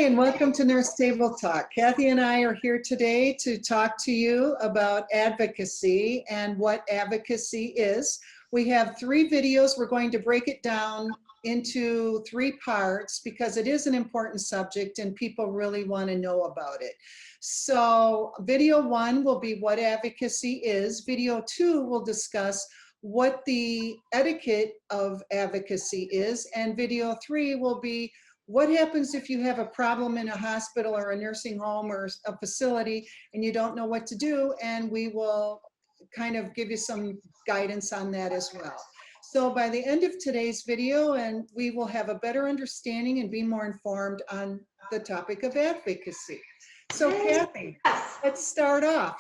and welcome to Nurse Table Talk. Kathy and I are here today to talk to you about advocacy and what advocacy is. We have 3 videos. We're going to break it down into 3 parts because it is an important subject and people really want to know about it. So video 1 will be what advocacy is. Video 2 will discuss what the etiquette of advocacy is. And video 3 will be what happens if you have a problem in a hospital or a nursing home or a facility and you don't know what to do, and we will kind of give you some guidance on that as well. So by the end of today's video, and we will have a better understanding and be more informed on the topic of advocacy. So Kathy, let's start off.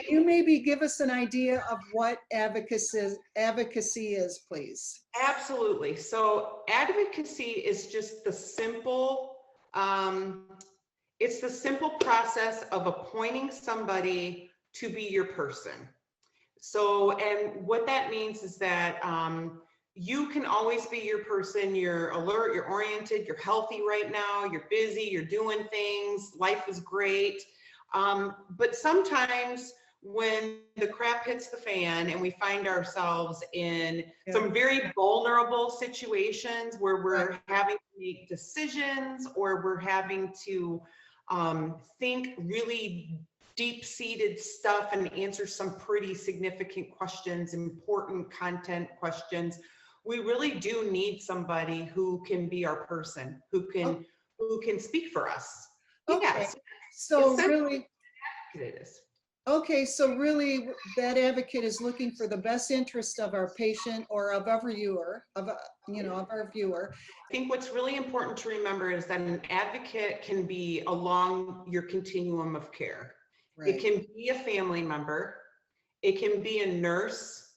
You maybe give us an idea of what advocacy is, please. Absolutely. So advocacy is just the simple, it's the simple process of appointing somebody to be your person. So, and what that means is that you can always be your person. You're alert, you're oriented, you're healthy right now, you're busy, you're doing things, life is great. But sometimes when the crap hits the fan and we find ourselves in some very vulnerable situations where we're having to make decisions or we're having to think really deep-seated stuff and answer some pretty significant questions, important content questions, we really do need somebody who can be our person, who can speak for us. Okay. Yes. So really, it is. Okay, so really that advocate is looking for the best interest of our patient or of our viewer, of our viewer. I think what's really important to remember is that an advocate can be along your continuum of care. Right. It can be a family member, it can be a nurse,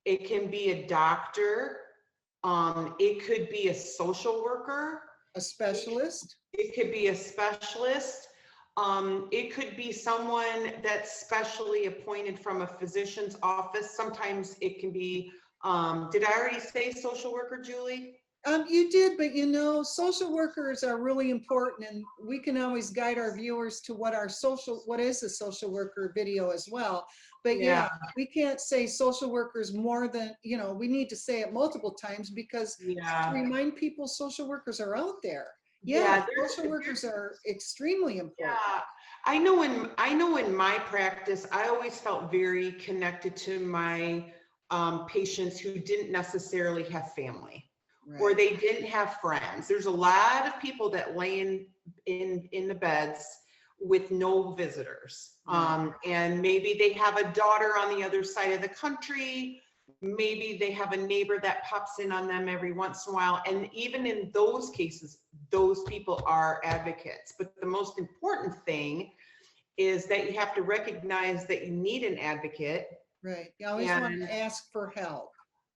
it can be a doctor, it could be a social worker, a specialist. It could be a specialist. It could be someone that's specially appointed from a physician's office. Sometimes it can be, did I already say social worker, Julie? You did, but social workers are really important, and we can always guide our viewers to what is a social worker video as well. But yeah, we can't say social workers more than, we need to say it multiple times because to remind people social workers are out there. Yeah, social workers are extremely important. Yeah, I know in my practice, I always felt very connected to my patients who didn't necessarily have family. Right. Or they didn't have friends. There's a lot of people that lay in the beds with no visitors. Right. And maybe they have a daughter on the other side of the country. Maybe they have a neighbor that pops in on them every once in a while. And even in those cases, those people are advocates. But the most important thing is that you have to recognize that you need an advocate. Right. You always want to ask for help.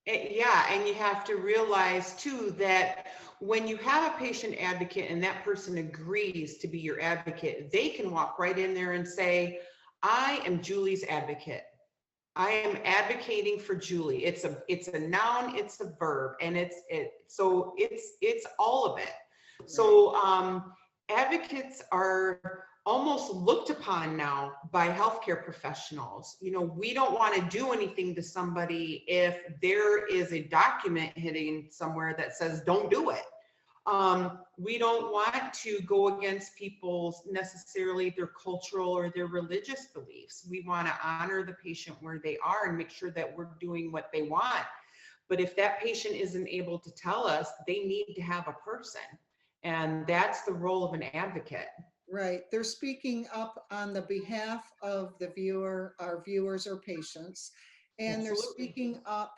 Yeah, and you have to realize too that when you have a patient advocate and that person agrees to be your advocate, they can walk right in there and say, I am Julie's advocate. I am advocating for Julie. It's a noun, it's a verb, and it's all of it. Right. So advocates are almost looked upon now by healthcare professionals. We don't want to do anything to somebody if there is a document hitting somewhere that says don't do it. We don't want to go against people's necessarily their cultural or their religious beliefs. We want to honor the patient where they are and make sure that we're doing what they want. But if that patient isn't able to tell us, they need to have a person. And that's the role of an advocate. Right. They're speaking up on the behalf of the viewer, our viewers or patients, and Absolutely. They're speaking up,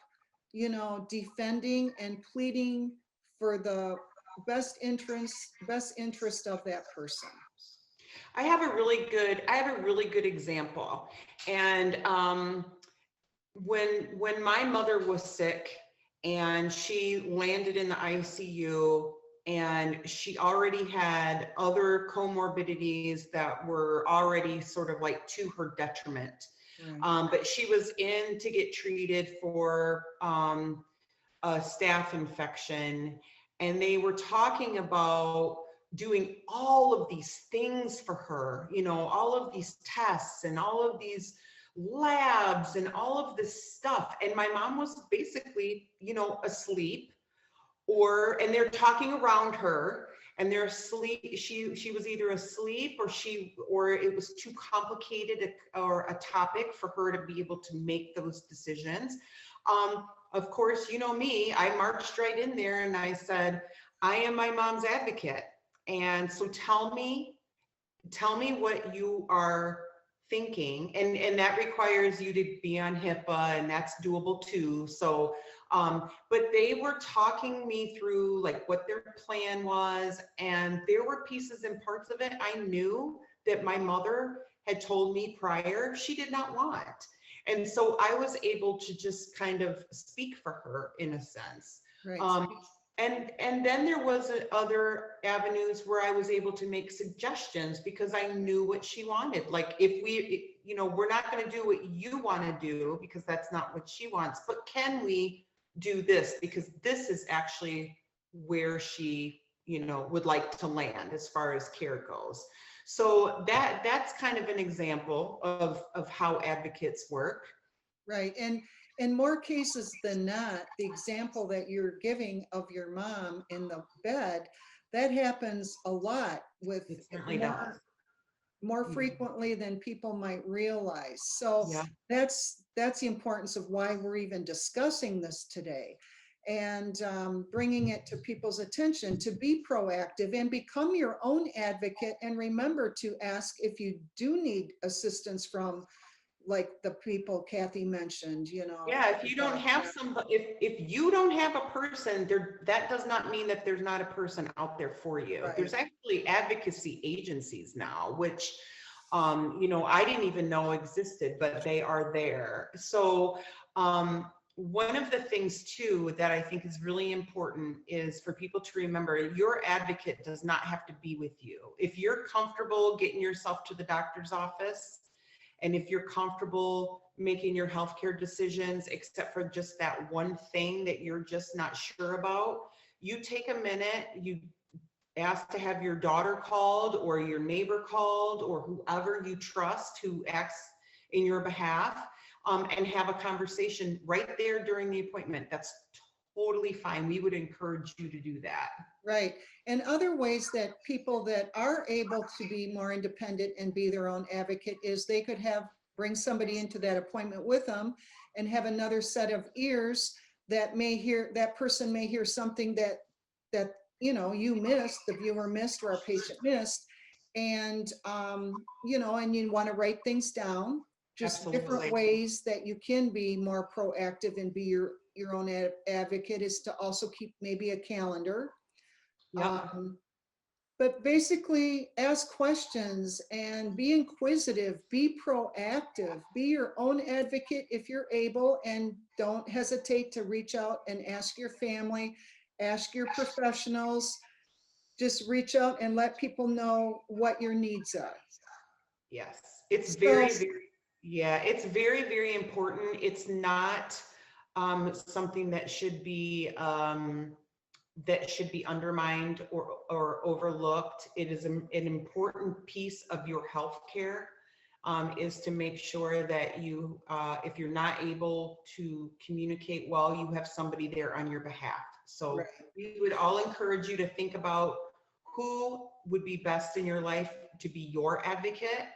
defending and pleading for the best interest of that person. I have a really good example. And when my mother was sick and she landed in the ICU, and she already had other comorbidities that were already sort of like to her detriment. Right. But she was in to get treated for a staph infection, and they were talking about doing all of these things for her, you know, all of these tests and all of these labs and all of this stuff. And my mom was basically, you know, asleep, and they're talking around her and they're asleep. She was either asleep or it was too complicated or a topic for her to be able to make those decisions. Of course, you know me, I marched right in there and I said, I am my mom's advocate. And so tell me what you are thinking. And that requires you to be on HIPAA, and that's doable too. So, but they were talking me through like what their plan was. And there were pieces and parts of it I knew that my mother had told me prior she did not want. And so I was able to just kind of speak for her in a sense. Right. And then there was other avenues where I was able to make suggestions because I knew what she wanted. Like you know, we're not going to do what you want to do because that's not what she wants, but can we do this? Because this is actually where she, you know, would like to land as far as care goes. So that's kind of an example of how advocates work. Right. And in more cases than not, the example that you're giving of your mom in the bed, that happens a lot with It certainly does. more frequently than people might realize. So Yeah. that's the importance of why we're even discussing this today, and bringing it to people's attention to be proactive and become your own advocate. And remember to ask if you do need assistance from, like the people Kathy mentioned, you know. Yeah, if you don't have somebody, if you don't have a person there, that does not mean that there's not a person out there for you. Right. There's actually advocacy agencies now, which, you know, I didn't even know existed, but they are there. So one of the things too that I think is really important is for people to remember, your advocate does not have to be with you. If you're comfortable getting yourself to the doctor's office, and if you're comfortable making your healthcare decisions, except for just that one thing that you're just not sure about, you take a minute, you ask to have your daughter called or your neighbor called or whoever you trust who acts in your behalf, and have a conversation right there during the appointment. That's totally fine. We would encourage you to do that. Right. And other ways that people that are able to be more independent and be their own advocate is they could bring somebody into that appointment with them and have another set of ears that that person may hear something that you know, you missed, the viewer missed, or our patient missed. And you know, and you want to write things down, just Absolutely. different ways that you can be more proactive and be your own advocate is to also keep maybe a calendar. Yep. But basically ask questions and be inquisitive, be proactive, be your own advocate if you're able, and don't hesitate to reach out and ask your family, ask your professionals, just reach out and let people know what your needs are. Yes, it's very, it's very, very important. It's not something that should be undermined or overlooked. It is an important piece of your health care, is to make sure that you, if you're not able to communicate well, you have somebody there on your behalf. So Right. we would all encourage you to think about who would be best in your life to be your advocate.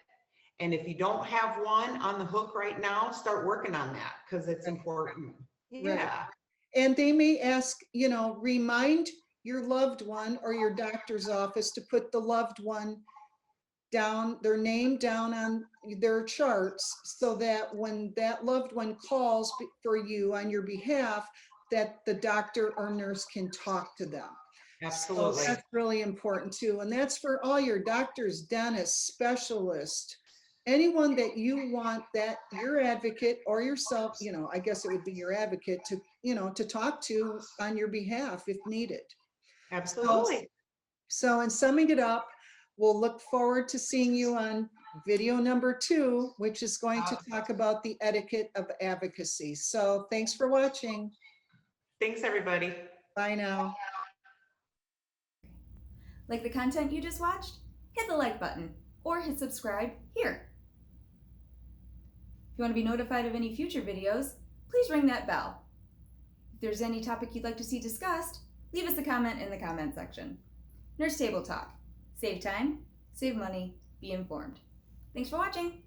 And if you don't have one on the hook right now, start working on that because it's important. Yeah. Right. And they may ask, you know, remind your loved one or your doctor's office to put the loved one down, their name down on their charts, so that when that loved one calls for you on your behalf, that the doctor or nurse can talk to them. Absolutely. So that's really important too. And that's for all your doctors, dentists, specialists, anyone that you want, that your advocate or yourself, you know, I guess it would be your advocate to, you know, to talk to on your behalf if needed. Absolutely. So in summing it up, we'll look forward to seeing you on video number 2, which is going to talk about the etiquette of advocacy. So thanks for watching. Thanks, everybody. Bye now. Like the content you just watched? Hit the like button or hit subscribe here. If you want to be notified of any future videos, please ring that bell. If there's any topic you'd like to see discussed, leave us a comment in the comment section. Nurse Table Talk. Save time, save money, be informed. Thanks for watching.